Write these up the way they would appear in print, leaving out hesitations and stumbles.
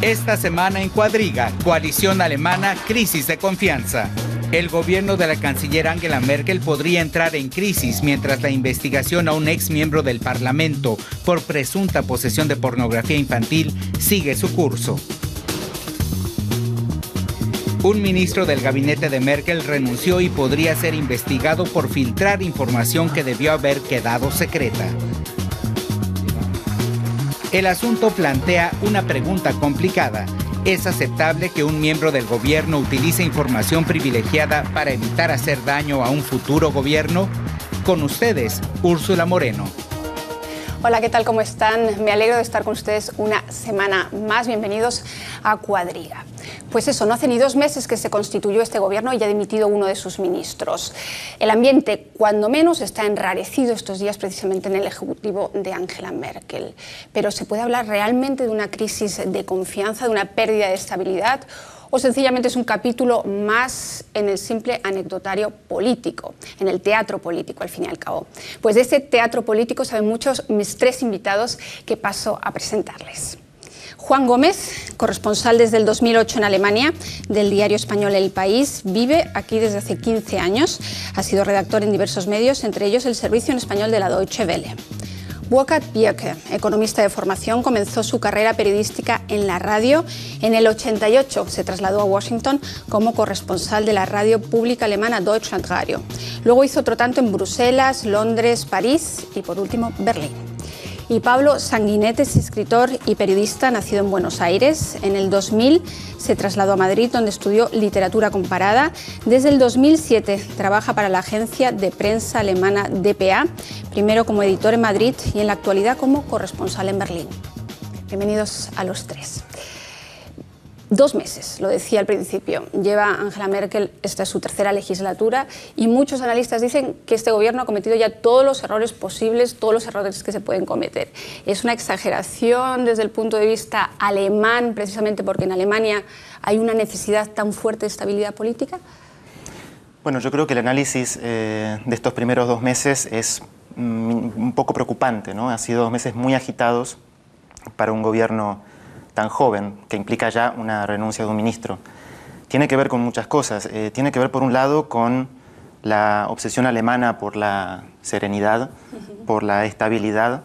Esta semana en Cuadriga, coalición alemana, crisis de confianza. El gobierno de la canciller Angela Merkel podría entrar en crisis mientras la investigación a un ex miembro del Parlamento por presunta posesión de pornografía infantil sigue su curso. Un ministro del gabinete de Merkel renunció y podría ser investigado por filtrar información que debió haber quedado secreta. El asunto plantea una pregunta complicada. ¿Es aceptable que un miembro del gobierno utilice información privilegiada para evitar hacer daño a un futuro gobierno? Con ustedes, Úrsula Moreno. Hola, ¿qué tal? ¿Cómo están? Me alegro de estar con ustedes una semana más. Bienvenidos a Cuadriga. Pues eso, no hace ni 2 meses que se constituyó este gobierno y ya ha dimitido uno de sus ministros. El ambiente, cuando menos, está enrarecido estos días precisamente en el ejecutivo de Angela Merkel. Pero ¿se puede hablar realmente de una crisis de confianza, de una pérdida de estabilidad? ¿O sencillamente es un capítulo más en el simple anecdotario político, en el teatro político, al fin y al cabo? Pues de ese teatro político saben muchos mis 3 invitados que paso a presentarles. Juan Gómez, corresponsal desde el 2008 en Alemania, del diario español El País, vive aquí desde hace 15 años, ha sido redactor en diversos medios, entre ellos el servicio en español de la Deutsche Welle. Burkhard Bierke, economista de formación, comenzó su carrera periodística en la radio. En el 88 se trasladó a Washington como corresponsal de la radio pública alemana Deutschlandradio. Luego hizo otro tanto en Bruselas, Londres, París y por último Berlín. Y Pablo Sanguinet es escritor y periodista nacido en Buenos Aires. En el 2000 se trasladó a Madrid, donde estudió literatura comparada. Desde el 2007 trabaja para la agencia de prensa alemana dpa, primero como editor en Madrid y en la actualidad como corresponsal en Berlín. Bienvenidos a los 3. 2 meses, lo decía al principio, lleva Angela Merkel, esta es su 3ª legislatura y muchos analistas dicen que este gobierno ha cometido ya todos los errores posibles, todos los errores que se pueden cometer. ¿Es una exageración desde el punto de vista alemán, precisamente porque en Alemania hay una necesidad tan fuerte de estabilidad política? Bueno, yo creo que el análisis de estos primeros 2 meses es un poco preocupante, ¿no? Han sido 2 meses muy agitados para un gobierno tan joven, que implica ya una renuncia de un ministro. Tiene que ver con muchas cosas. Tiene que ver, por un lado, con la obsesión alemana por la serenidad, por la estabilidad.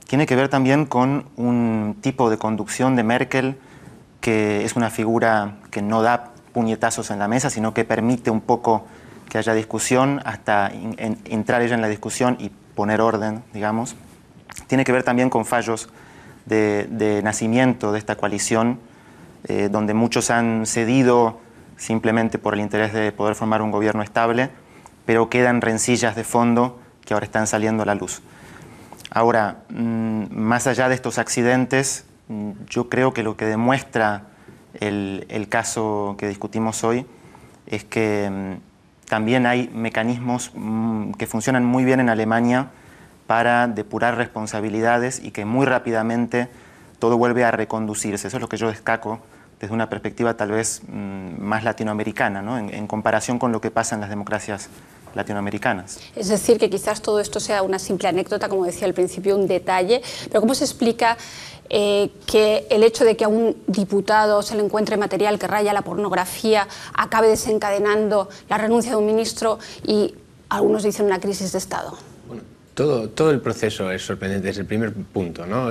Tiene que ver también con un tipo de conducción de Merkel que es una figura que no da puñetazos en la mesa, sino que permite un poco que haya discusión hasta entrar ella en la discusión y poner orden, digamos. Tiene que ver también con fallos de nacimiento de esta coalición, donde muchos han cedido simplemente por el interés de poder formar un gobierno estable, pero quedan rencillas de fondo que ahora están saliendo a la luz. Ahora, más allá de estos accidentes, yo creo que lo que demuestra el caso que discutimos hoy es que también hay mecanismos que funcionan muy bien en Alemania para depurar responsabilidades y que muy rápidamente todo vuelve a reconducirse. Eso es lo que yo destaco desde una perspectiva tal vez más latinoamericana, ¿no? En comparación con lo que pasa en las democracias latinoamericanas. Es decir, que quizás todo esto sea una simple anécdota, como decía al principio, un detalle, pero ¿cómo se explica que el hecho de que a un diputado se le encuentre material que raya la pornografía acabe desencadenando la renuncia de un ministro y algunos dicen una crisis de Estado? Todo el proceso es sorprendente desde el primer punto, ¿no?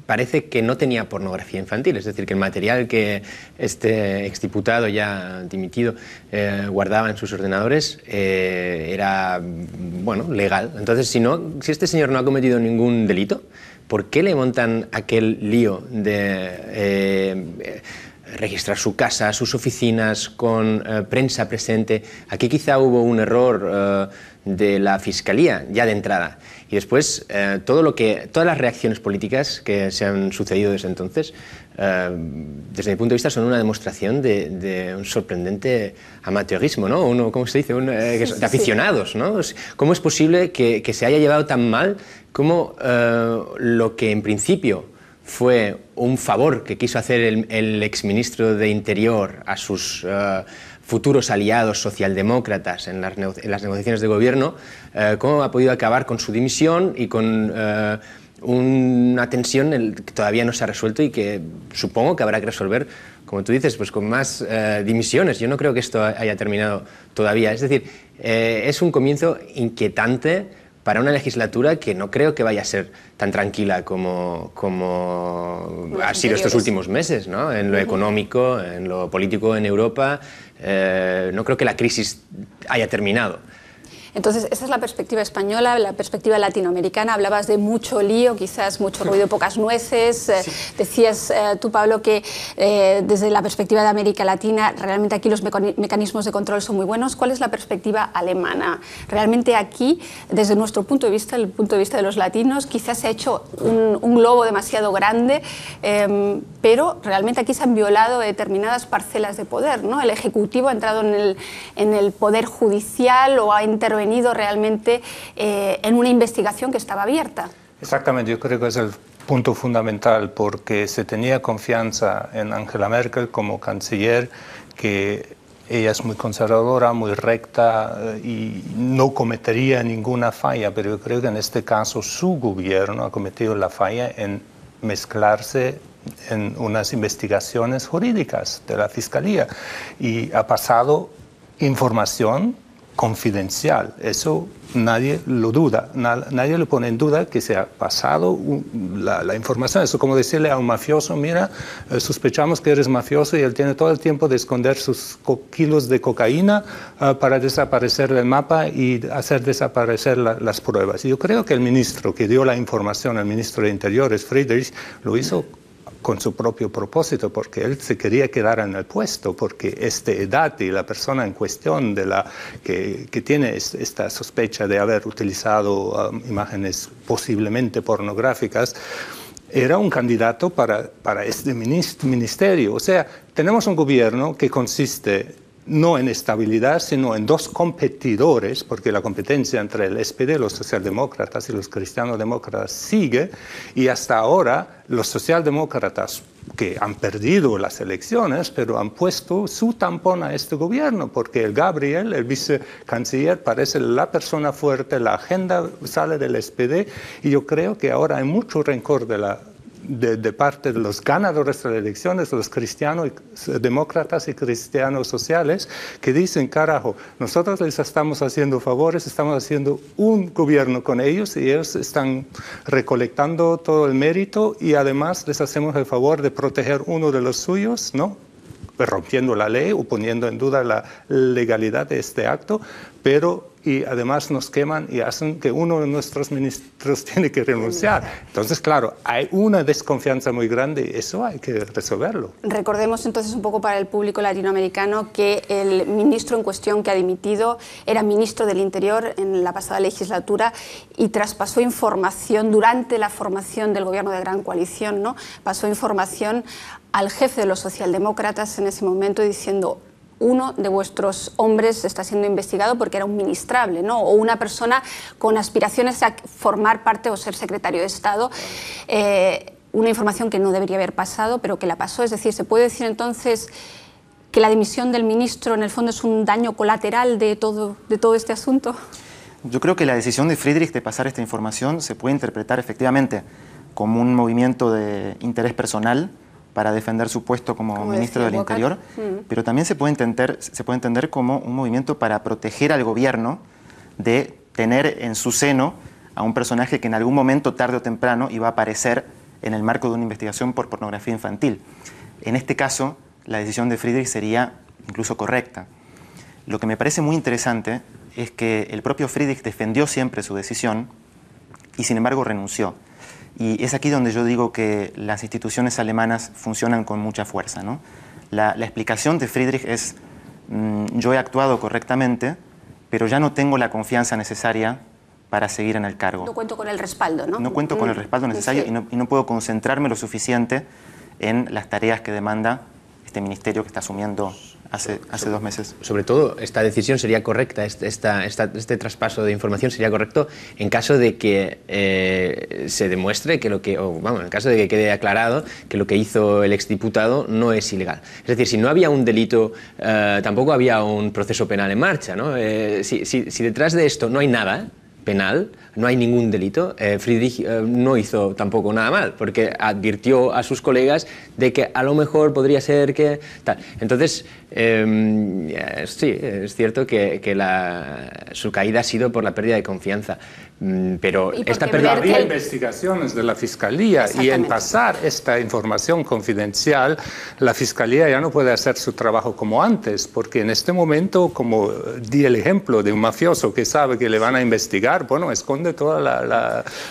Parece que no tenía pornografía infantil, es decir, que el material que este exdiputado ya dimitido guardaba en sus ordenadores era, bueno, legal. Entonces, si este señor no ha cometido ningún delito, ¿por qué le montan aquel lío de registrar su casa, sus oficinas, con prensa presente? Aquí quizá hubo un error de la Fiscalía ya de entrada. Y después, todas las reacciones políticas que se han sucedido desde entonces, desde mi punto de vista, son una demostración de un sorprendente amateurismo, ¿no? ¿Cómo se dice? De aficionados, ¿no? ¿Cómo es posible que se haya llevado tan mal como lo que en principio fue un favor que quiso hacer el exministro de Interior a sus futuros aliados socialdemócratas en las negociaciones de gobierno, cómo ha podido acabar con su dimisión y con una tensión que todavía no se ha resuelto y que supongo que habrá que resolver, como tú dices, pues con más dimisiones. Yo no creo que esto haya terminado todavía. Es decir, es un comienzo inquietante para una legislatura que no creo que vaya a ser tan tranquila como ha sido estos últimos meses, ¿no? En lo económico, en lo político en Europa, no creo que la crisis haya terminado. Entonces, esa es la perspectiva española, la perspectiva latinoamericana. Hablabas de mucho lío, quizás mucho ruido, pocas nueces. Sí. Decías tú, Pablo, que desde la perspectiva de América Latina, realmente aquí los mecanismos de control son muy buenos. ¿Cuál es la perspectiva alemana? Realmente aquí, desde nuestro punto de vista, el punto de vista de los latinos, quizás se ha hecho un globo demasiado grande, pero realmente aquí se han violado determinadas parcelas de poder, ¿no? El Ejecutivo ha entrado en el Poder Judicial o ha intervenido realmente en una investigación que estaba abierta. Exactamente, yo creo que es el punto fundamental, porque se tenía confianza en Angela Merkel como canciller, que ella es muy conservadora, muy recta y no cometería ninguna falla, pero yo creo que en este caso su gobierno ha cometido la falla en mezclarse en unas investigaciones jurídicas de la Fiscalía y ha pasado información confidencial. Eso nadie lo duda, nadie lo pone en duda que se ha pasado la información. Eso como decirle a un mafioso, mira, sospechamos que eres mafioso y él tiene todo el tiempo de esconder sus kilos de cocaína para desaparecer del mapa y hacer desaparecer las pruebas. Y yo creo que el ministro que dio la información, el ministro de Interiores, Friedrich, lo hizo con su propio propósito, porque él se quería quedar en el puesto, porque Edati, la persona en cuestión que tiene esta sospecha de haber utilizado imágenes posiblemente pornográficas, era un candidato para este ministerio. O sea, tenemos un gobierno que consiste no en estabilidad, sino en dos competidores, porque la competencia entre el SPD, los socialdemócratas y los cristianodemócratas sigue, y hasta ahora los socialdemócratas que han perdido las elecciones, pero han puesto su tampón a este gobierno, porque el Gabriel, el vicecanciller, parece la persona fuerte, la agenda sale del SPD, y yo creo que ahora hay mucho rencor de parte de los ganadores de las elecciones, los cristianos demócratas y cristianos sociales, que dicen, carajo, nosotros les estamos haciendo favores, estamos haciendo un gobierno con ellos y ellos están recolectando todo el mérito y además les hacemos el favor de proteger uno de los suyos, ¿no? Rompiendo la ley o poniendo en duda la legalidad de este acto, y además nos queman y hacen que uno de nuestros ministros tiene que renunciar. Entonces, claro, hay una desconfianza muy grande y eso hay que resolverlo. Recordemos entonces un poco para el público latinoamericano que el ministro en cuestión que ha dimitido era ministro del Interior en la pasada legislatura y traspasó información durante la formación del gobierno de Gran Coalición, ¿no? Pasó información al jefe de los socialdemócratas en ese momento diciendo: uno de vuestros hombres está siendo investigado porque era un ministrable, ¿no? O una persona con aspiraciones a formar parte o ser secretario de Estado. Una información que no debería haber pasado, pero que la pasó. Es decir, ¿se puede decir entonces que la dimisión del ministro en el fondo es un daño colateral de todo este asunto? Yo creo que la decisión de Friedrich de pasar esta información se puede interpretar efectivamente como un movimiento de interés personal para defender su puesto como ministro del Interior, pero también se puede entender como un movimiento para proteger al gobierno de tener en su seno a un personaje que en algún momento, tarde o temprano, iba a aparecer en el marco de una investigación por pornografía infantil. En este caso, la decisión de Friedrich sería incluso correcta. Lo que me parece muy interesante es que el propio Friedrich defendió siempre su decisión y sin embargo renunció. Y es aquí donde yo digo que las instituciones alemanas funcionan con mucha fuerza, ¿no? La explicación de Friedrich es: yo he actuado correctamente, pero ya no tengo la confianza necesaria para seguir en el cargo. No cuento con el respaldo, ¿no? No cuento con el respaldo necesario, sí. y no puedo concentrarme lo suficiente en las tareas que demanda este ministerio que está asumiendo hace 2 meses. Sobre todo, esta decisión sería correcta, este traspaso de información sería correcto en caso de que se demuestre que en caso de que quede aclarado que lo que hizo el exdiputado no es ilegal. Es decir, si no había un delito, tampoco había un proceso penal en marcha, ¿no? Si detrás de esto no hay nada, penal, no hay ningún delito. Friedrich no hizo tampoco nada mal, porque advirtió a sus colegas de que a lo mejor podría ser que tal. Entonces, sí, es cierto que su caída ha sido por la pérdida de confianza, pero esta pérdida... Había investigaciones de la Fiscalía y en pasar esta información confidencial, la Fiscalía ya no puede hacer su trabajo como antes, porque en este momento, como di el ejemplo de un mafioso que sabe que le van a investigar, bueno, esconde todas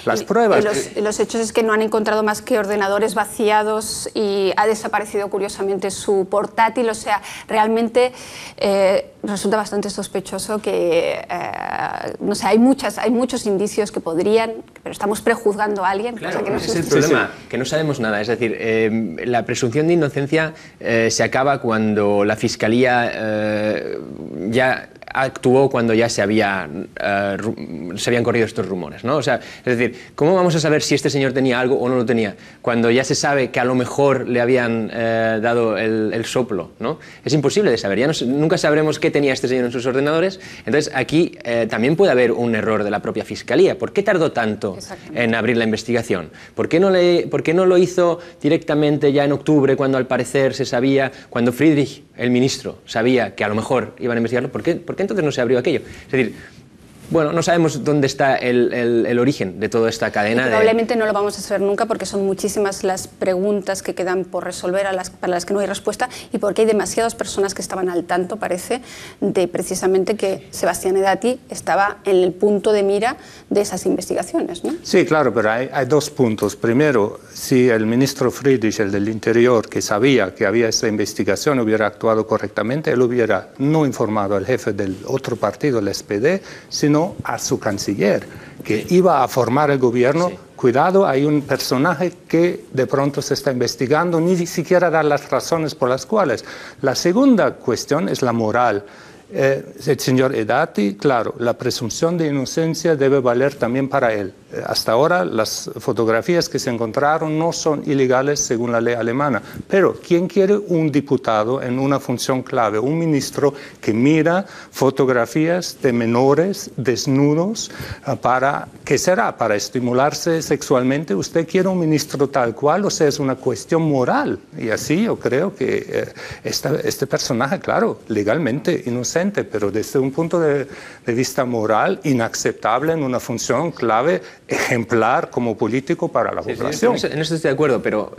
las pruebas. Los hechos es que no han encontrado más que ordenadores vaciados y ha desaparecido curiosamente su portátil, o sea, realmente resulta bastante sospechoso que, no sé, hay muchos indicios que podrían, pero estamos prejuzgando a alguien. Claro, o sea, que no es el problema, que no sabemos nada, es decir, la presunción de inocencia se acaba cuando la Fiscalía ya actuó cuando ya se habían corrido estos rumores, ¿no? O sea, es decir, ¿cómo vamos a saber si este señor tenía algo o no lo tenía? Cuando ya se sabe que a lo mejor le habían dado el soplo, ¿no? Es imposible de saber, ya nunca sabremos qué tenía este señor en sus ordenadores. Entonces aquí también puede haber un error de la propia Fiscalía. ¿Por qué tardó tanto en abrir la investigación? ¿Por qué no lo hizo directamente ya en octubre, cuando al parecer se sabía, cuando Friedrich, el ministro, sabía que a lo mejor iban a investigarlo? ¿Por qué entonces no se abrió aquello? Es decir, bueno, no sabemos dónde está el origen de toda esta cadena. Probablemente no lo vamos a saber nunca, porque son muchísimas las preguntas que quedan por resolver, para las que no hay respuesta, y porque hay demasiadas personas que estaban al tanto, parece, de precisamente que Sebastián Edati estaba en el punto de mira de esas investigaciones, ¿no? Sí, claro, pero hay dos puntos. Primero, si el ministro Friedrich, el del Interior, que sabía que había esta investigación, hubiera actuado correctamente, él hubiera no informado al jefe del otro partido, el SPD, sino a su canciller, que iba a formar el gobierno. Sí. Cuidado, hay un personaje que de pronto se está investigando, ni siquiera dar las razones por las cuales. La segunda cuestión es la moral. El señor Edati, claro, la presunción de inocencia debe valer también para él. Hasta ahora las fotografías que se encontraron no son ilegales según la ley alemana, pero ¿quién quiere un diputado en una función clave? Un ministro que mira fotografías de menores desnudos ¿qué será? ¿Para estimularse sexualmente? ¿Usted quiere un ministro tal cual? O sea, es una cuestión moral. Y así yo creo que este personaje, claro, legalmente inocente, pero desde un punto de vista moral, inaceptable en una función clave, ejemplar como político para la población. Sí, en eso estoy de acuerdo, pero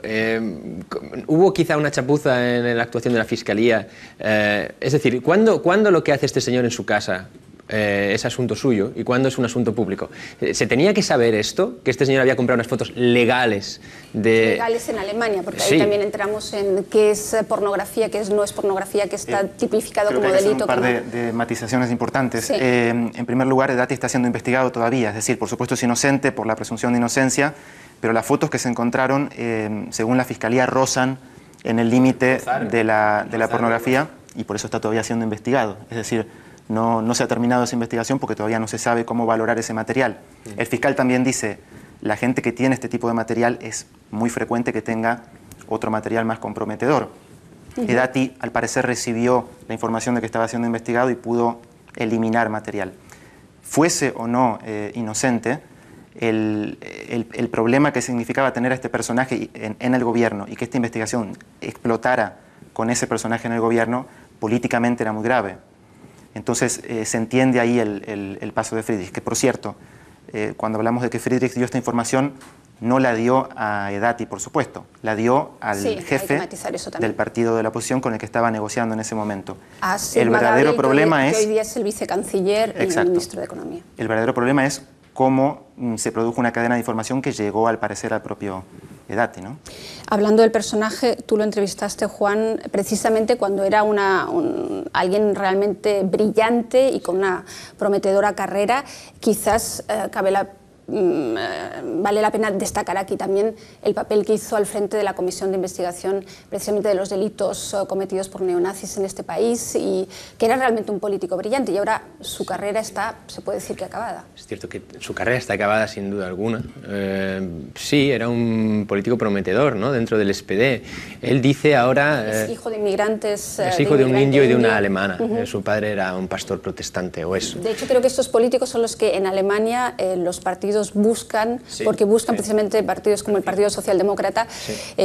hubo quizá una chapuza en la actuación de la Fiscalía. Es decir, ¿cuándo lo que hace este señor en su casa es asunto suyo y cuándo es un asunto público? ¿Se tenía que saber esto? Que este señor había comprado unas fotos legales legales en Alemania, porque ahí también entramos en qué es pornografía, qué no es pornografía, que está tipificado como delito. Un par de matizaciones importantes. Sí. En primer lugar, Edati está siendo investigado todavía, es decir, por supuesto es inocente por la presunción de inocencia, pero las fotos que se encontraron, según la Fiscalía, rozan en el límite de la pornografía y por eso está todavía siendo investigado. Es decir, no se ha terminado esa investigación porque todavía no se sabe cómo valorar ese material. El fiscal también dice, la gente que tiene este tipo de material es muy frecuente que tenga otro material más comprometedor. Edati, al parecer, recibió la información de que estaba siendo investigado y pudo eliminar material. Fuese o no inocente, el problema que significaba tener a este personaje en el gobierno y que esta investigación explotara con ese personaje en el gobierno, políticamente era muy grave. Entonces se entiende ahí el paso de Friedrich, que por cierto, cuando hablamos de que Friedrich dio esta información, no la dio a Edati, por supuesto, la dio al jefe del partido de la oposición con el que estaba negociando en ese momento. El verdadero problema es... Que hoy día es el vicecanciller y el ministro de Economía. El verdadero problema es cómo se produjo una cadena de información que llegó, al parecer, al propio Edati, ¿no? Hablando del personaje, tú lo entrevistaste, Juan, precisamente cuando era alguien realmente brillante y con una prometedora carrera. Quizás cabe la vale la pena destacar aquí también el papel que hizo al frente de la Comisión de Investigación precisamente de los delitos cometidos por neonazis en este país, y que era realmente un político brillante, y ahora su carrera está, se puede decir que acabada. Es cierto que su carrera está acabada sin duda alguna. Sí, era un político prometedor, ¿no?, dentro del SPD. Él dice ahora... es hijo de inmigrantes. Es hijo de un indio y de una alemana. Su padre era un pastor protestante o eso. De hecho, creo que estos políticos son los que en Alemania los partidos buscan, sí, porque buscan precisamente partidos como el Partido Socialdemócrata,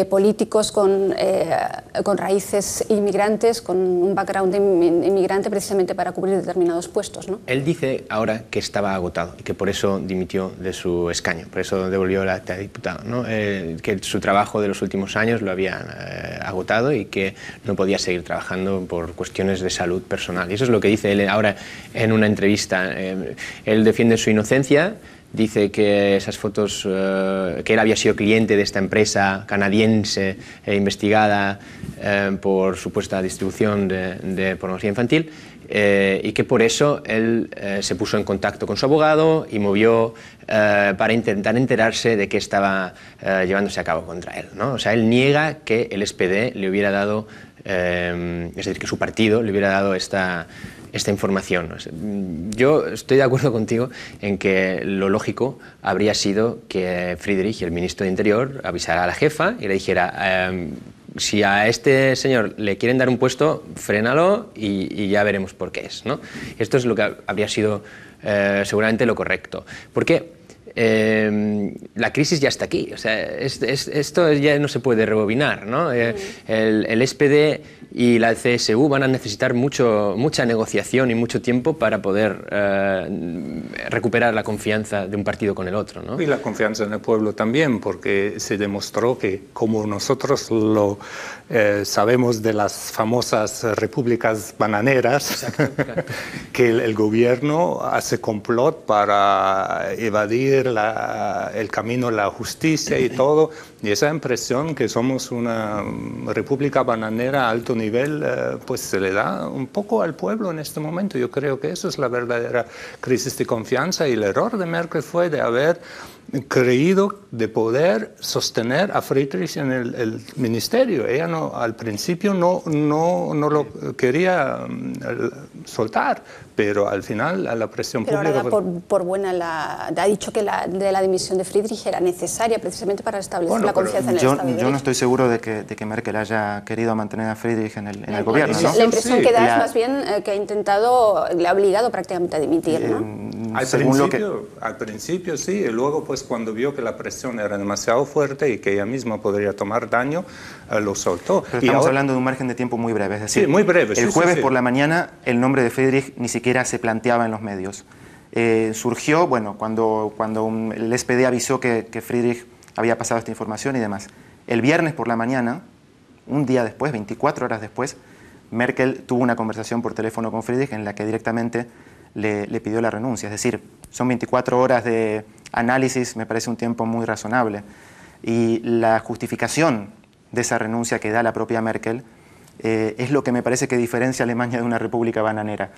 políticos con raíces inmigrantes, con un background inmigrante, precisamente para cubrir determinados puestos, ¿no? Él dice ahora que estaba agotado y que por eso dimitió de su escaño, por eso devolvió el acta de diputado, ¿no? Que su trabajo de los últimos años lo había agotado y que no podía seguir trabajando por cuestiones de salud personal. Y eso es lo que dice él ahora en una entrevista. Él defiende su inocencia, dice que esas fotos, que él había sido cliente de esta empresa canadiense investigada por supuesta distribución de pornografía infantil, y que por eso él se puso en contacto con su abogado y movió para intentar enterarse de qué estaba llevándose a cabo contra él, ¿no? O sea, él niega que el SPD le hubiera dado, es decir, que su partido le hubiera dado esta información. Yo estoy de acuerdo contigo en que lo lógico habría sido que Friedrich, el ministro de Interior, avisara a la jefa y le dijera: si a este señor le quieren dar un puesto, frénalo y ya veremos por qué es, ¿no? Esto es lo que habría sido seguramente lo correcto. Porque la crisis ya está aquí, o sea, esto ya no se puede rebobinar, ¿no? El SPD y la CSU van a necesitar mucha negociación y mucho tiempo para poder recuperar la confianza de un partido con el otro, ¿no? Y la confianza en el pueblo también, porque se demostró que, como nosotros lo sabemos de las famosas repúblicas bananeras, exacto, claro, que el gobierno hace complot para evadir el camino a la justicia y todo, y esa impresión que somos una república bananera a alto nivel, pues se le da un poco al pueblo en este momento. Yo creo que eso es la verdadera crisis de confianza, y el error de Merkel fue de haber creído de poder sostener a Friedrich en el ministerio. Ella al principio no lo quería soltar, pero al final a la presión pública... Ahora por buena ha dicho que la dimisión de Friedrich era necesaria precisamente para restablecer la confianza en el Estado de Derecho. Yo no estoy seguro de que Merkel haya querido mantener a Friedrich en el gobierno, ¿no? La impresión que da es más bien que ha intentado, le ha obligado prácticamente a dimitir, ¿no? Al principio sí, y luego pues cuando vio que la presión era demasiado fuerte y que ella misma podría tomar daño, lo soltó. Pero estamos hablando de un margen de tiempo muy breve, es decir, sí, muy breve, el jueves por la mañana el nombre de Friedrich ni siquiera se planteaba en los medios. Surgió, bueno, cuando el SPD avisó que Friedrich había pasado esta información y demás. El viernes por la mañana, un día después, 24 horas después, Merkel tuvo una conversación por teléfono con Friedrich en la que directamente le pidió la renuncia. Es decir, son 24 horas de análisis, me parece un tiempo muy razonable. Y la justificación de esa renuncia que da la propia Merkel es lo que me parece que diferencia a Alemania de una república bananera.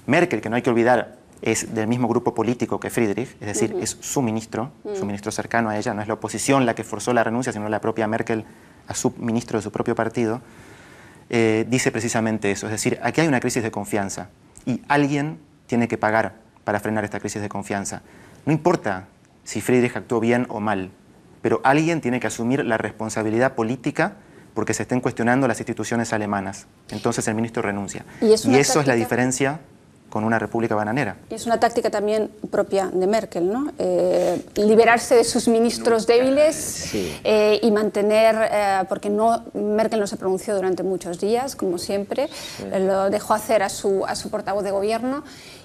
Merkel, que no hay que olvidar, es del mismo grupo político que Friedrich, es decir, es su ministro cercano a ella, no es la oposición la que forzó la renuncia, sino la propia Merkel a su ministro de su propio partido, dice precisamente eso. Es decir, aquí hay una crisis de confianza y alguien tiene que pagar para frenar esta crisis de confianza. No importa si Friedrich actuó bien o mal, pero alguien tiene que asumir la responsabilidad política porque se estén cuestionando las instituciones alemanas. Entonces el ministro renuncia. Y eso es la diferencia con una república bananera. Y es una táctica también propia de Merkel, ¿no? Liberarse de sus ministros débiles, sí, y mantener, porque Merkel no se pronunció durante muchos días, como siempre, sí, lo dejó hacer a su portavoz de gobierno,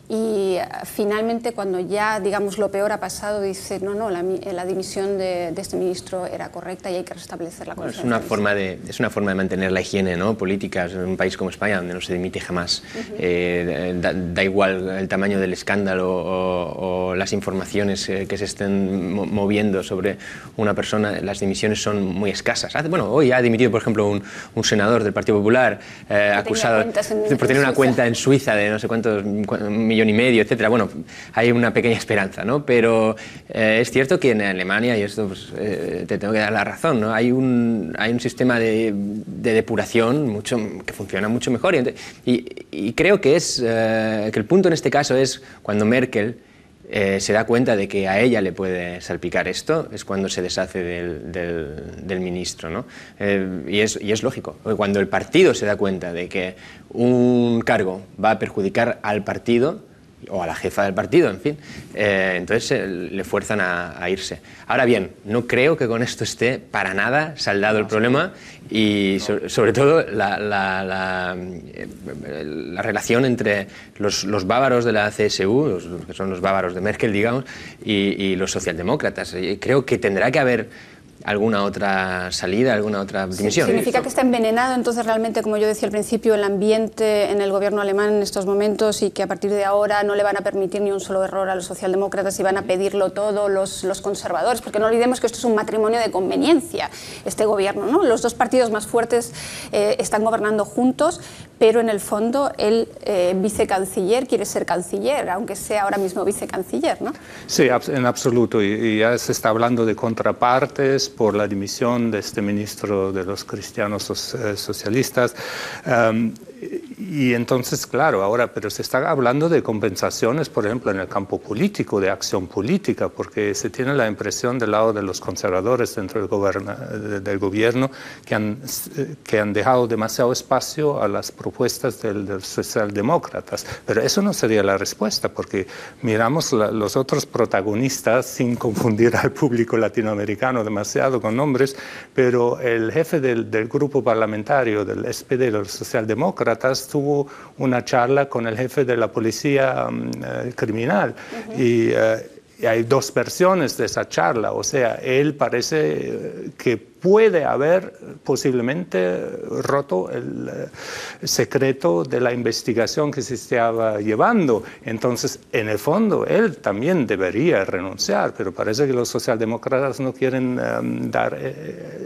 y finalmente cuando ya, digamos, lo peor ha pasado, dice, no, la dimisión de este ministro era correcta y hay que restablecer la confianza. Es una forma de mantener la higiene, ¿no?, política en un país como España, donde no se dimite jamás. Da igual el tamaño del escándalo o las informaciones que se estén moviendo sobre una persona, las dimisiones son muy escasas. Bueno, hoy ha dimitido, por ejemplo, un senador del Partido Popular acusado por tener una cuenta en Suiza de no sé cuántos millones millón y medio, etcétera. Bueno, hay una pequeña esperanza, ¿no? Pero es cierto que en Alemania, y esto pues, te tengo que dar la razón, ¿no? Hay un sistema de depuración que funciona mucho mejor. Y creo que que el punto en este caso es cuando Merkel se da cuenta de que a ella le puede salpicar esto, es cuando se deshace del ministro, ¿no? Y es lógico, porque cuando el partido se da cuenta de que un cargo va a perjudicar al partido, o a la jefa del partido, en fin, entonces le fuerzan a irse. Ahora bien, no creo que con esto esté para nada saldado el problema y sobre todo la relación entre los bávaros de la CSU, que son los bávaros de Merkel, digamos, y los socialdemócratas. Creo que tendrá que haber alguna otra salida, alguna otra dimisión. ¿Significa que está envenenado entonces realmente, como yo decía al principio, el ambiente en el gobierno alemán en estos momentos y que a partir de ahora no le van a permitir ni un solo error a los socialdemócratas y van a pedirlo todo los conservadores? Porque no olvidemos que esto es un matrimonio de conveniencia, este gobierno, ¿no? Los dos partidos más fuertes están gobernando juntos, pero en el fondo el vicecanciller quiere ser canciller, aunque sea ahora mismo vicecanciller, ¿no? Sí, en absoluto. Y ya se está hablando de contrapartes por la dimisión de este ministro de los cristianos socialistas. Y entonces, claro, ahora, pero se está hablando de compensaciones, por ejemplo, en el campo político, de acción política, porque se tiene la impresión del lado de los conservadores dentro del gobierno que han dejado demasiado espacio a las propuestas de los socialdemócratas. Pero eso no sería la respuesta, porque miramos los otros protagonistas, sin confundir al público latinoamericano demasiado con nombres, pero el jefe del grupo parlamentario del SPD, los socialdemócratas, tuvo una charla con el jefe de la policía criminal. Y hay dos versiones de esa charla, o sea, él parece que puede haber posiblemente roto el secreto de la investigación que se estaba llevando. Entonces, en el fondo, él también debería renunciar, pero parece que los socialdemócratas no quieren dar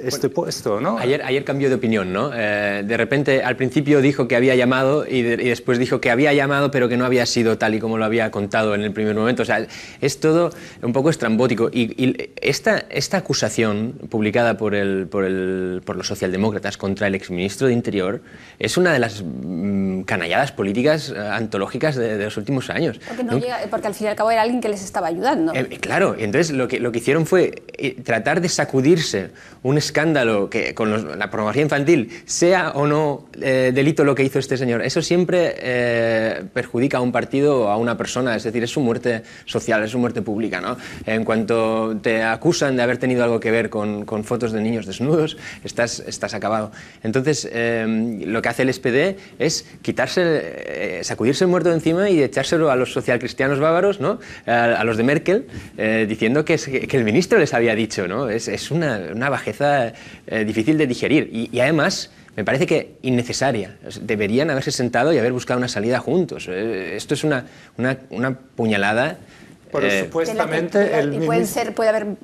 este puesto, ¿no? Ayer cambió de opinión, ¿no? De repente, al principio dijo que había llamado y después dijo que había llamado, pero que no había sido tal y como lo había contado en el primer momento. O sea, es todo un poco estrambótico. Y esta acusación publicada por los socialdemócratas contra el exministro de Interior es una de las canalladas políticas antológicas de los últimos años. Porque al fin y al cabo era alguien que les estaba ayudando. Claro, y entonces lo que hicieron fue tratar de sacudirse un escándalo que con la pornografía infantil, sea o no delito lo que hizo este señor. Eso siempre perjudica a un partido o a una persona, es decir, es su muerte social, es su muerte pública, ¿no? En cuanto te acusan de haber tenido algo que ver con fotos de niños desnudos, estás acabado. Entonces, lo que hace el SPD es sacudirse el muerto de encima y echárselo a los socialcristianos bávaros, ¿no? A los de Merkel, diciendo que el ministro les había dicho, ¿no? Es una bajeza difícil de digerir y además me parece que innecesaria. Deberían haberse sentado y haber buscado una salida juntos. Esto es una puñalada. Pero supuestamente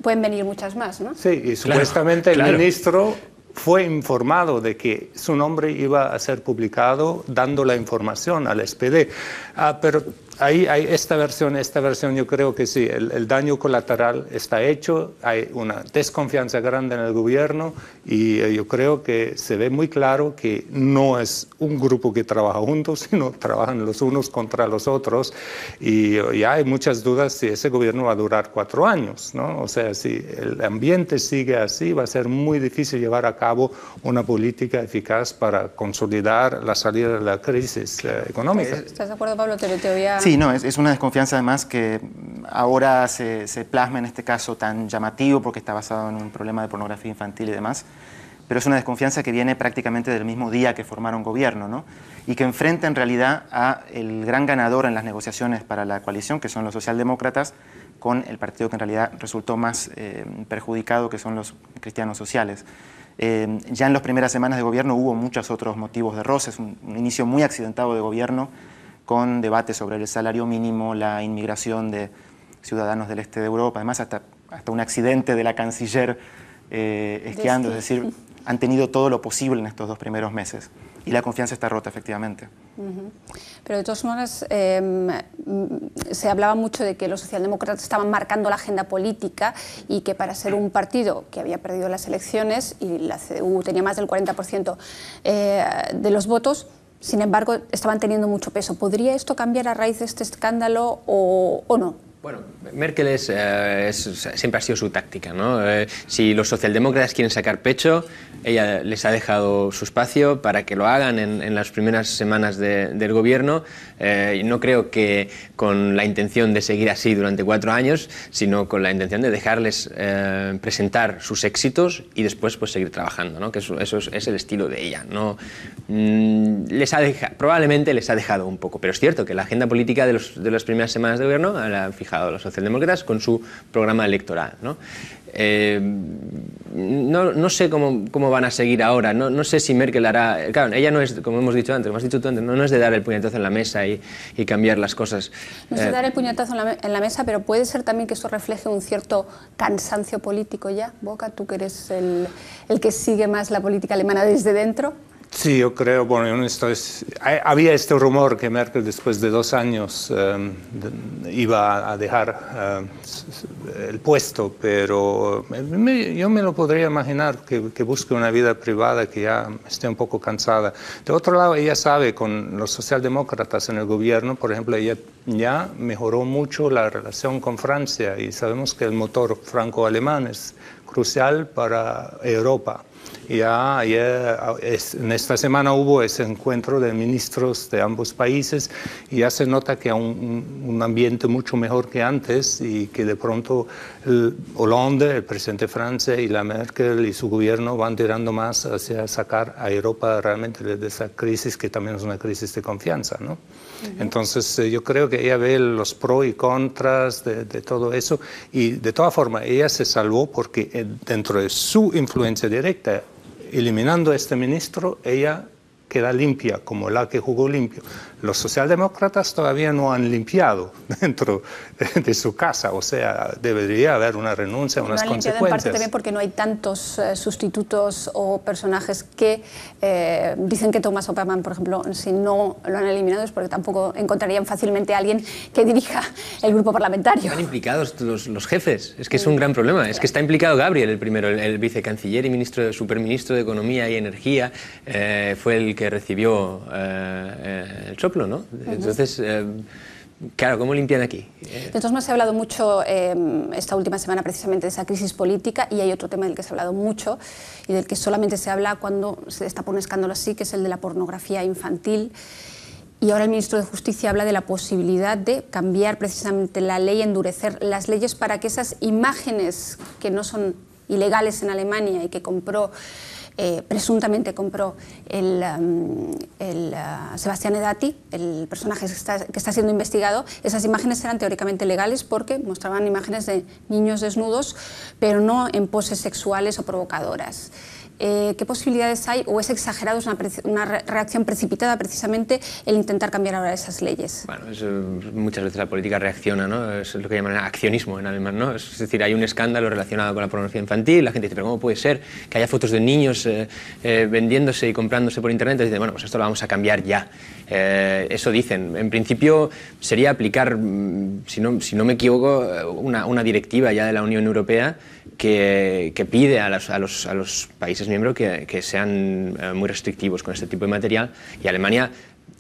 pueden venir muchas más, ¿no? Sí, y supuestamente el ministro fue informado de que su nombre iba a ser publicado, dando la información al SPD. Pero ahí hay esta versión yo creo que sí, el daño colateral está hecho, hay una desconfianza grande en el gobierno y yo creo que se ve muy claro que no es un grupo que trabaja juntos, sino trabajan los unos contra los otros y ya hay muchas dudas si ese gobierno va a durar 4 años, ¿no? O sea, si el ambiente sigue así, va a ser muy difícil llevar a cabo una política eficaz para consolidar la salida de la crisis económica. ¿Estás de acuerdo, Pablo? Te voy a... Sí, no, es una desconfianza además que ahora se plasma en este caso tan llamativo porque está basado en un problema de pornografía infantil y demás, pero es una desconfianza que viene prácticamente del mismo día que formaron gobierno, ¿no? Y que enfrenta en realidad a el gran ganador en las negociaciones para la coalición, que son los socialdemócratas, con el partido que en realidad resultó más perjudicado, que son los cristianos sociales. Ya en las primeras semanas de gobierno hubo muchos otros motivos de roces, un inicio muy accidentado de gobierno, con debates sobre el salario mínimo, la inmigración de ciudadanos del este de Europa, además hasta un accidente de la canciller esquiando, es decir, han tenido todo lo posible en estos 2 primeros meses. Y la confianza está rota, efectivamente. Pero de todas maneras, se hablaba mucho de que los socialdemócratas estaban marcando la agenda política y que para ser un partido que había perdido las elecciones y la CDU tenía más del 40% de los votos, sin embargo, estaban teniendo mucho peso. ¿Podría esto cambiar a raíz de este escándalo o no? Bueno, Merkel siempre ha sido su táctica, ¿no? Si los socialdemócratas quieren sacar pecho, ella les ha dejado su espacio para que lo hagan en las primeras semanas del gobierno. No creo que con la intención de seguir así durante 4 años, sino con la intención de dejarles presentar sus éxitos y después pues, seguir trabajando, ¿no? Que eso es el estilo de ella, ¿no? Probablemente les ha dejado un poco, pero es cierto que la agenda política de las primeras semanas de gobierno la han fijado los socialdemócratas con su programa electoral, ¿no? No sé cómo van a seguir ahora, no sé si Merkel hará... Claro, ella no es, como hemos dicho antes, como has dicho tú antes, no es de dar el puñetazo en la mesa y cambiar las cosas. No es de dar el puñetazo en la mesa, pero puede ser también que esto refleje un cierto cansancio político ya. Boca, tú que eres el que sigue más la política alemana desde dentro. Sí, yo creo, bueno, había este rumor que Merkel después de 2 años iba a dejar el puesto, pero yo me lo podría imaginar que busque una vida privada, que ya esté un poco cansada. De otro lado, ella sabe, con los socialdemócratas en el gobierno, por ejemplo, ella ya mejoró mucho la relación con Francia y sabemos que el motor franco-alemán es crucial para Europa. Ya en esta semana hubo ese encuentro de ministros de ambos países y ya se nota que hay un ambiente mucho mejor que antes y que de pronto Hollande, el presidente de Francia, y la Merkel y su gobierno van tirando más hacia sacar a Europa realmente de esa crisis que también es una crisis de confianza, ¿no? Entonces yo creo que ella ve los pros y contras de todo eso y de todas formas ella se salvó porque dentro de su influencia directa, eliminando a este ministro, ella queda limpia, como la que jugó limpio. Los socialdemócratas todavía no han limpiado dentro de su casa, o sea, debería haber una renuncia, unas consecuencias. En parte también porque no hay tantos sustitutos o personajes que dicen que Thomas Oppermann, por ejemplo, si no lo han eliminado es porque tampoco encontrarían fácilmente a alguien que dirija el grupo parlamentario. Están implicados los jefes, es que es un gran problema. Es que está implicado Gabriel, el primero, el vicecanciller y superministro de Economía y Energía, fue el que recibió el soplo, ¿no? Entonces, claro, ¿cómo limpian aquí? De todos modos, se ha hablado mucho esta última semana precisamente de esa crisis política y hay otro tema del que se ha hablado mucho y del que solamente se habla cuando se destapa un escándalo así, que es el de la pornografía infantil. Y ahora el ministro de Justicia habla de la posibilidad de cambiar precisamente la ley, endurecer las leyes para que esas imágenes que no son ilegales en Alemania y que presuntamente compró Sebastián Edati, el personaje que está siendo investigado, esas imágenes eran teóricamente legales porque mostraban imágenes de niños desnudos, pero no en poses sexuales o provocadoras. ¿Qué posibilidades hay o es exagerado, es una reacción precipitada precisamente el intentar cambiar ahora esas leyes? Bueno, muchas veces la política reacciona, ¿no? Es lo que llaman accionismo en alemán, ¿no? Es decir, hay un escándalo relacionado con la pornografía infantil, la gente dice, pero ¿cómo puede ser que haya fotos de niños vendiéndose y comprándose por internet? Y dicen, bueno, pues esto lo vamos a cambiar ya. Eso dicen. En principio sería aplicar, si no me equivoco, una directiva ya de la Unión Europea que pide a los países miembros que sean muy restrictivos con este tipo de material, y Alemania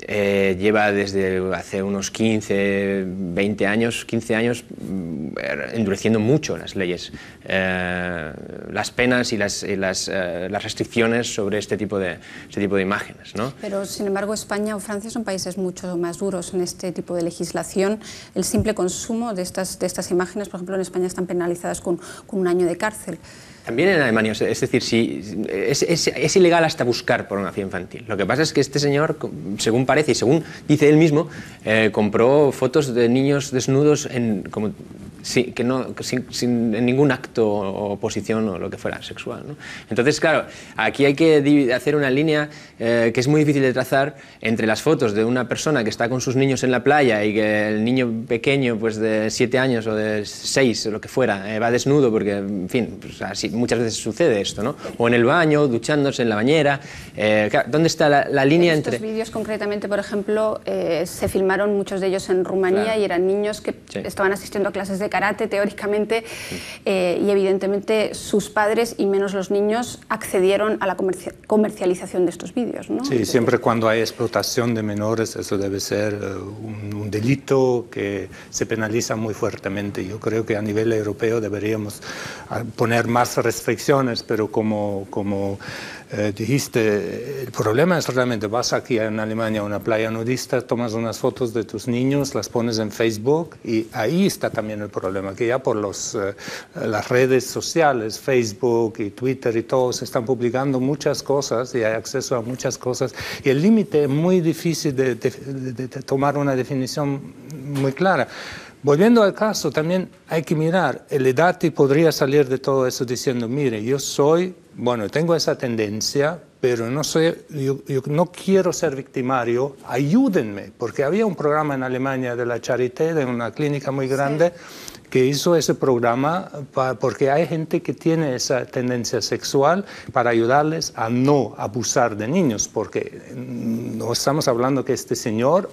lleva desde hace unos 15 años endureciendo mucho las leyes, las penas y las restricciones sobre este tipo de imágenes, ¿no? Pero, sin embargo, España o Francia son países mucho más duros en este tipo de legislación. El simple consumo de estas imágenes, por ejemplo, en España están penalizadas con 1 año de cárcel. También en Alemania, es decir, es ilegal hasta buscar pornografía infantil. Lo que pasa es que este señor, según parece y según dice él mismo, compró fotos de niños desnudos sin ningún acto o posición o lo que fuera sexual, ¿no? Entonces, claro, aquí hay que hacer una línea que es muy difícil de trazar entre las fotos de una persona que está con sus niños en la playa y que el niño pequeño, pues de 7 años o de 6 o lo que fuera, va desnudo porque, en fin, pues así, muchas veces sucede esto, ¿no? O en el baño, duchándose en la bañera. ¿Dónde está la línea entre...? Estos vídeos concretamente, por ejemplo, se filmaron muchos de ellos en Rumanía, claro, y eran niños que estaban asistiendo a clases de karate, teóricamente, y evidentemente sus padres, y menos los niños, accedieron a la comercialización de estos vídeos, ¿no? Sí, siempre cuando hay explotación de menores, eso debe ser un delito que se penaliza muy fuertemente. Yo creo que a nivel europeo deberíamos poner más restricciones, pero como dijiste, el problema es realmente, vas aquí en Alemania a una playa nudista, tomas unas fotos de tus niños, las pones en Facebook, y ahí está también el problema, que ya por las redes sociales, Facebook y Twitter y todo, se están publicando muchas cosas y hay acceso a muchas cosas, y el límite es muy difícil de tomar una definición muy clara. Volviendo al caso, también hay que mirar, el EDATI podría salir de todo eso diciendo, mire, yo tengo esa tendencia, pero yo no quiero ser victimario, ayúdenme, porque había un programa en Alemania de la Charité, de una clínica muy grande, sí, que hizo ese programa porque hay gente que tiene esa tendencia sexual, para ayudarles a no abusar de niños, porque no estamos hablando que este señor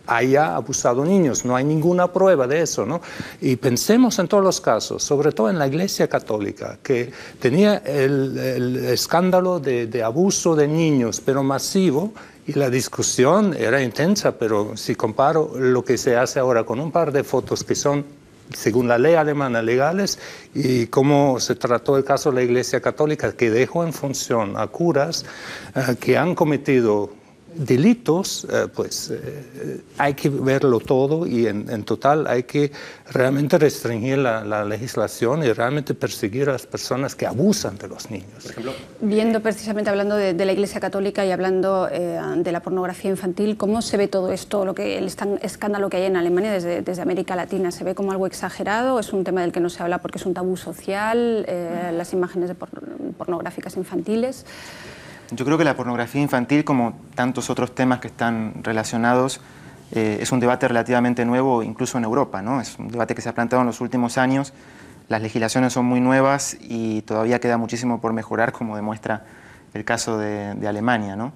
haya abusado niños, no hay ninguna prueba de eso, ¿no? Y pensemos en todos los casos, sobre todo en la Iglesia Católica, que tenía el escándalo de abuso de niños, pero masivo, y la discusión era intensa, pero si comparo lo que se hace ahora con un par de fotos que son, según la ley alemana, legales, y cómo se trató el caso de la Iglesia Católica, que dejó en función a curas que han cometido delitos, hay que verlo todo, y en total hay que realmente restringir la legislación y realmente perseguir a las personas que abusan de los niños. Por ejemplo, viendo precisamente, hablando de la Iglesia Católica y hablando de la pornografía infantil, ¿cómo se ve todo esto, el escándalo que hay en Alemania desde América Latina? ¿Se ve como algo exagerado? ¿Es un tema del que no se habla porque es un tabú social, las imágenes pornográficas infantiles? Yo creo que la pornografía infantil, como tantos otros temas que están relacionados, es un debate relativamente nuevo, incluso en Europa, ¿no? Es un debate que se ha planteado en los últimos años. Las legislaciones son muy nuevas y todavía queda muchísimo por mejorar, como demuestra el caso de Alemania, ¿no?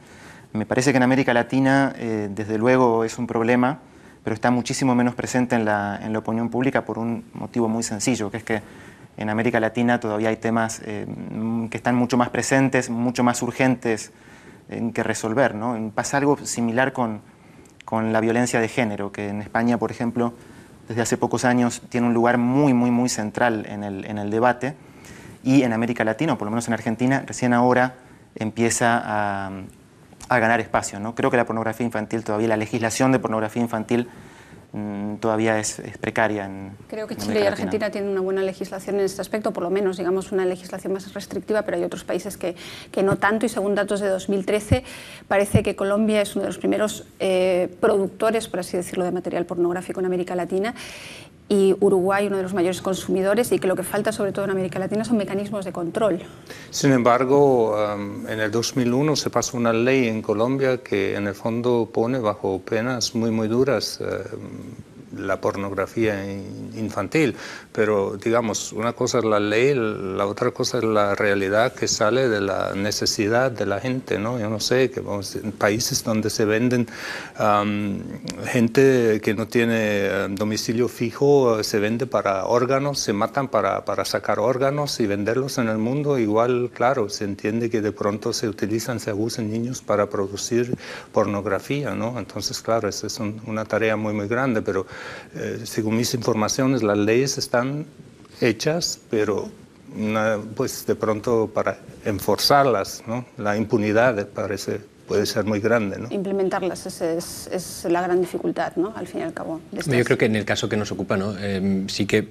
Me parece que en América Latina, desde luego, es un problema, pero está muchísimo menos presente en la opinión pública por un motivo muy sencillo, que es que en América Latina todavía hay temas que están mucho más presentes, mucho más urgentes que resolver, ¿no? Pasa algo similar con la violencia de género, que en España, por ejemplo, desde hace pocos años tiene un lugar muy central en el debate, y en América Latina, o por lo menos en Argentina, recién ahora empieza a ganar espacio, ¿no? Creo que la pornografía infantil todavía, la legislación de pornografía infantil todavía es precaria. Creo que Chile y Argentina tienen una buena legislación en este aspecto, por lo menos, digamos, una legislación más restrictiva, pero hay otros países que no tanto, y según datos de 2013 parece que Colombia es uno de los primeros productores, por así decirlo, de material pornográfico en América Latina, y Uruguay uno de los mayores consumidores, y que lo que falta sobre todo en América Latina son mecanismos de control. Sin embargo, en el 2001 se pasó una ley en Colombia que en el fondo pone bajo penas muy duras la pornografía infantil, pero digamos, una cosa es la ley, la otra cosa es la realidad que sale de la necesidad de la gente, ¿no? Yo no sé, que vamos, en países donde se venden gente que no tiene domicilio fijo, se vende para órganos, se matan para sacar órganos y venderlos en el mundo, igual, claro, se entiende que de pronto se abusan niños para producir pornografía, ¿no? Entonces, claro, esa es una tarea muy grande, pero según mis informaciones, las leyes están hechas, pero pues de pronto para enforzarlas, ¿no? La impunidad puede ser muy grande, ¿no? Implementarlas es la gran dificultad, ¿no? Al fin y al cabo. Yo creo que en el caso que nos ocupa, ¿no? Sí que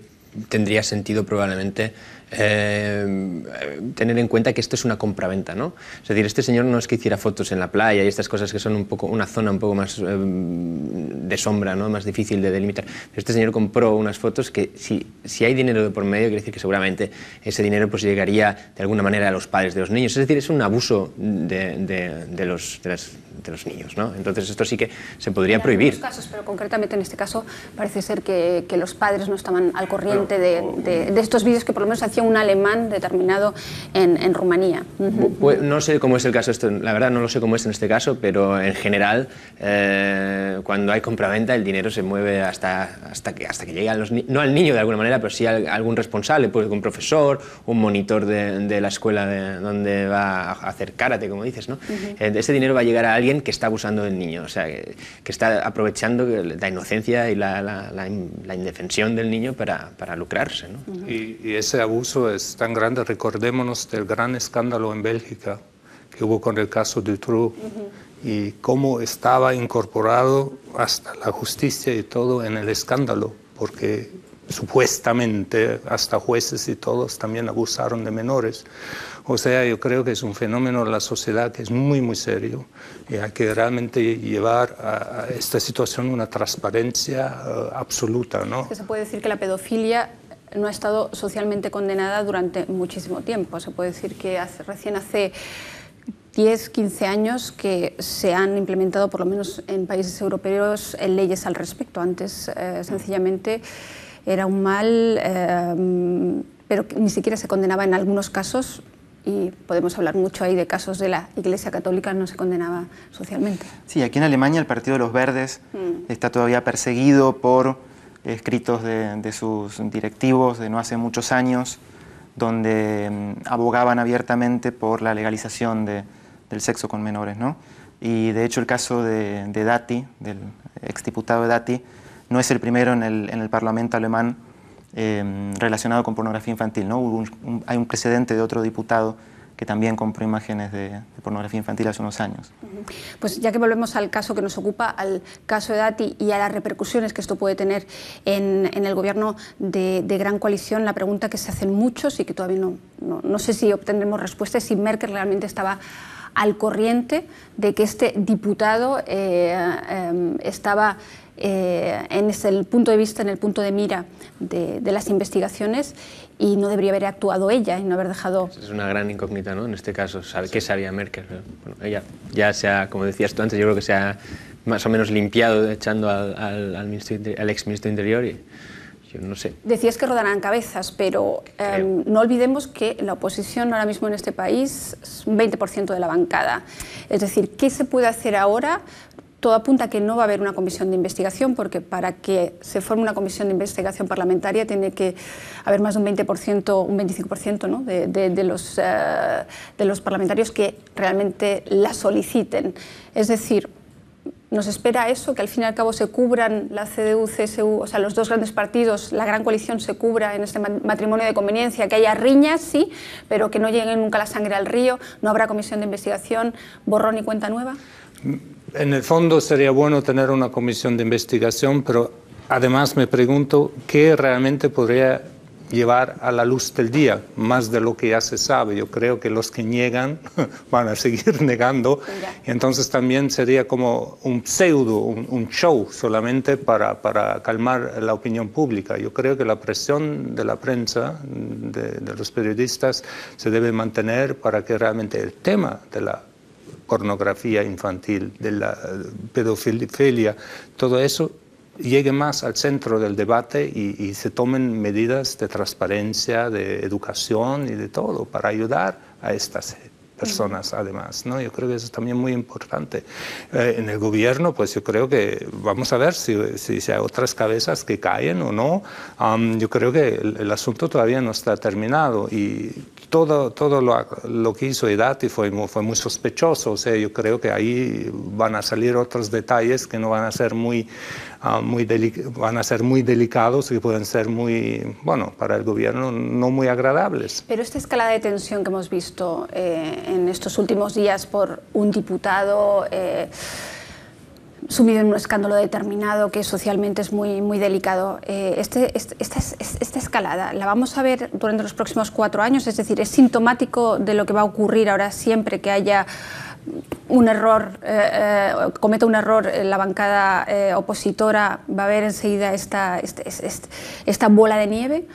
tendría sentido probablemente tener en cuenta que esto es una compraventa, ¿no? Es decir, este señor no es que hiciera fotos en la playa y estas cosas que son una zona un poco más de sombra, ¿no? Más difícil de delimitar. Este señor compró unas fotos que si hay dinero de por medio, quiere decir que seguramente ese dinero pues llegaría de alguna manera a los padres de los niños. Es decir, es un abuso de los niños, ¿no? Entonces esto sí que se podría prohibir. En algunos casos, pero concretamente en este caso parece ser que los padres no estaban al corriente de estos vídeos, que por lo menos hacían colegio un alemán determinado en Rumanía. Pues no sé cómo es el caso, la verdad no lo sé cómo es en este caso, pero en general cuando hay compraventa el dinero se mueve hasta que llegue a los niños, no al niño de alguna manera, pero sí a algún responsable, puede ser un profesor, un monitor de la escuela donde va a hacer karate, como dices, ¿no? Ese dinero va a llegar a alguien que está abusando del niño, o sea, que está aprovechando la inocencia y la indefensión del niño para lucrarse, ¿no? Y ese abuso es tan grande. Recordémonos del gran escándalo en Bélgica que hubo con el caso Dutroux y cómo estaba incorporado hasta la justicia y todo en el escándalo, porque supuestamente hasta jueces y todos también abusaron de menores. O sea, yo creo que es un fenómeno de la sociedad que es muy, muy serio y hay que realmente llevar a esta situación una transparencia absoluta, ¿no? Es que se puede decir que la pedofilia no ha estado socialmente condenada durante muchísimo tiempo. Se puede decir que recién hace 10, 15 años que se han implementado, por lo menos en países europeos, leyes al respecto. Antes, sencillamente, era un mal, pero ni siquiera se condenaba en algunos casos, y podemos hablar mucho ahí de casos de la Iglesia Católica, no se condenaba socialmente. Sí, aquí en Alemania el Partido de los Verdes está todavía perseguido por escritos de sus directivos de no hace muchos años, donde abogaban abiertamente por la legalización del sexo con menores, ¿no? Y de hecho el caso de Dati, del exdiputado Dati, no es el primero en el Parlamento alemán relacionado con pornografía infantil, ¿no? Hay un precedente de otro diputado que también compró imágenes de pornografía infantil hace unos años. Pues ya que volvemos al caso que nos ocupa, al caso de Dati y a las repercusiones que esto puede tener en el gobierno de gran coalición, la pregunta que se hacen muchos y que todavía no sé si obtendremos respuesta es si Merkel realmente estaba al corriente de que este diputado estaba en el punto de vista, en el punto de mira de las investigaciones, y no debería haber actuado ella y no haber dejado... Es una gran incógnita, ¿no? En este caso, ¿qué sabía Merkel? Bueno, ella ya se ha, como decías tú antes, yo creo que se ha más o menos limpiado echando al exministro de Interior y yo no sé. Decías que rodarán cabezas, pero no olvidemos que la oposición ahora mismo en este país es un 20% de la bancada. Es decir, ¿qué se puede hacer ahora? Todo apunta a que no va a haber una comisión de investigación, porque para que se forme una comisión de investigación parlamentaria tiene que haber más de un 20%, un 25%, ¿no? de los parlamentarios que realmente la soliciten. Es decir, nos espera eso, que al fin y al cabo se cubran la CDU, CSU, o sea, los dos grandes partidos, la gran coalición se cubra en este matrimonio de conveniencia, que haya riñas, sí, pero que no llegue nunca la sangre al río, no habrá comisión de investigación, borrón y cuenta nueva. En el fondo sería bueno tener una comisión de investigación, pero además me pregunto qué realmente podría llevar a la luz del día, más de lo que ya se sabe. Yo creo que los que niegan van a seguir negando, y entonces también sería como un pseudo, un show solamente para calmar la opinión pública. Yo creo que la presión de la prensa, de los periodistas, se debe mantener para que realmente el tema de la pornografía infantil, de la pedofilia, todo eso llegue más al centro del debate y se tomen medidas de transparencia, de educación y de todo para ayudar a estas personas además, ¿no? Yo creo que eso es también muy importante. En el gobierno, pues yo creo que vamos a ver si hay otras cabezas que caen o no. Yo creo que el asunto todavía no está terminado y todo lo que hizo Dati fue muy sospechoso. O sea, yo creo que ahí van a salir otros detalles que no van a ser muy delicados y pueden ser muy, bueno, para el gobierno no muy agradables. Pero esta escalada de tensión que hemos visto en estos últimos días por un diputado sumido en un escándalo determinado que socialmente es muy delicado, esta escalada la vamos a ver durante los próximos 4 años, es decir, es sintomático de lo que va a ocurrir ahora siempre que haya un error, cometa un error la bancada opositora, va a haber enseguida esta bola de nieve.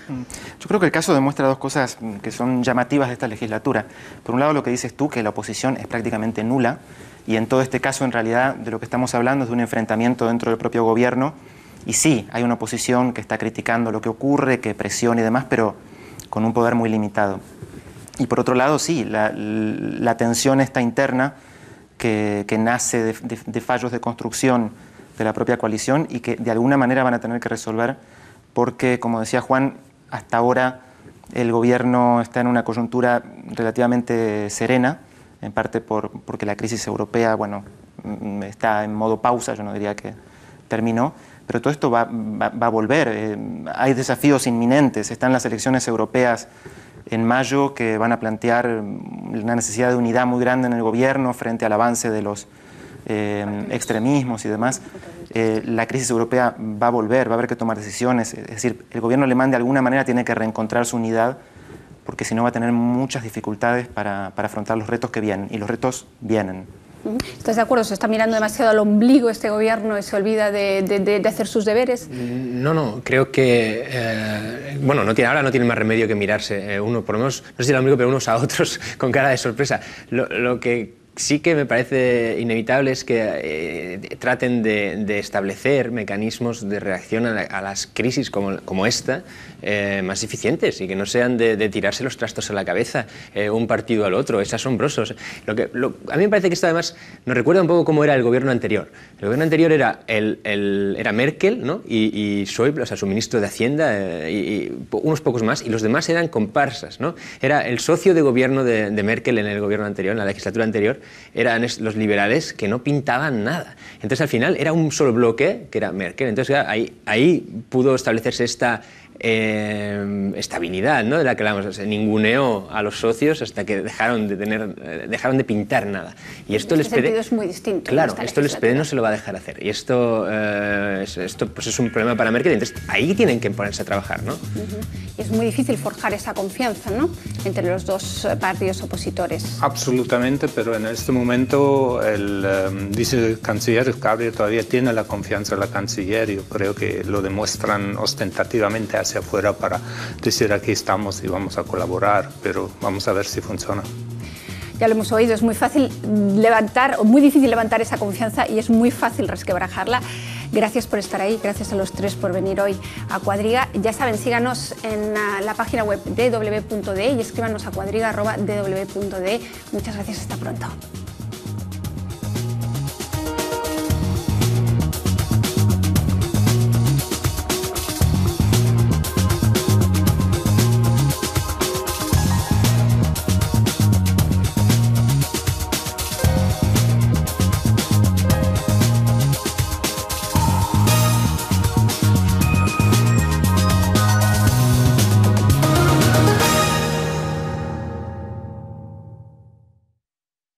Yo creo que el caso demuestra dos cosas que son llamativas de esta legislatura. Por un lado, lo que dices tú, que la oposición es prácticamente nula, y en todo este caso, en realidad, de lo que estamos hablando es de un enfrentamiento dentro del propio gobierno, y sí, hay una oposición que está criticando lo que ocurre, que presiona y demás, pero con un poder muy limitado. Y por otro lado, sí, la tensión esta interna que nace de fallos de construcción de la propia coalición y que de alguna manera van a tener que resolver porque, como decía Juan, hasta ahora el gobierno está en una coyuntura relativamente serena, en parte porque la crisis europea, bueno, está en modo pausa, yo no diría que terminó, pero todo esto va a volver. Hay desafíos inminentes, están las elecciones europeas en mayo que van a plantear una necesidad de unidad muy grande en el gobierno frente al avance de los extremismos y demás. La crisis europea va a volver, va a haber que tomar decisiones, es decir, el gobierno alemán de alguna manera tiene que reencontrar su unidad porque si no va a tener muchas dificultades para afrontar los retos que vienen, y los retos vienen. ¿Estás de acuerdo? ¿Se está mirando demasiado al ombligo este gobierno y se olvida de hacer sus deberes? No, creo que, bueno, ahora no tiene más remedio que mirarse uno, por lo menos, no sé si al ombligo, pero unos a otros con cara de sorpresa. Lo que sí que me parece inevitable es que traten de establecer mecanismos de reacción a las crisis como esta más eficientes y que no sean de tirarse los trastos a la cabeza un partido al otro. Es asombroso. A mí me parece que esto además nos recuerda un poco cómo era el gobierno anterior. El gobierno anterior era Merkel, ¿no? y Schäuble, o sea, su ministro de Hacienda y unos pocos más, y los demás eran comparsas, ¿no? Era el socio de gobierno de Merkel en el gobierno anterior, en la legislatura anterior, eran los liberales que no pintaban nada. Entonces al final era un solo bloque, que era Merkel. Entonces ahí pudo establecerse esta estabilidad, ¿no? De la que hablamos. Se ninguneó a los socios hasta que dejaron de pintar nada. Y esto el SPD es muy distinto. Claro, esto el SPD no se lo va a dejar hacer. Y esto pues es un problema para Merkel. Entonces ahí tienen que ponerse a trabajar, ¿no? Y es muy difícil forjar esa confianza, ¿no? Entre los dos partidos opositores. Absolutamente, pero en este momento el vicecanciller Gabriel todavía tiene la confianza de la canciller. Yo creo que lo demuestran ostentativamente hacia afuera para decir aquí estamos y vamos a colaborar, pero vamos a ver si funciona. Ya lo hemos oído, es muy fácil levantar, o muy difícil levantar esa confianza y es muy fácil resquebrajarla. Gracias por estar ahí, gracias a los tres por venir hoy a Cuadriga. Ya saben, síganos en la página web dw.de y escríbanos a cuadriga@dw.de. Muchas gracias, hasta pronto.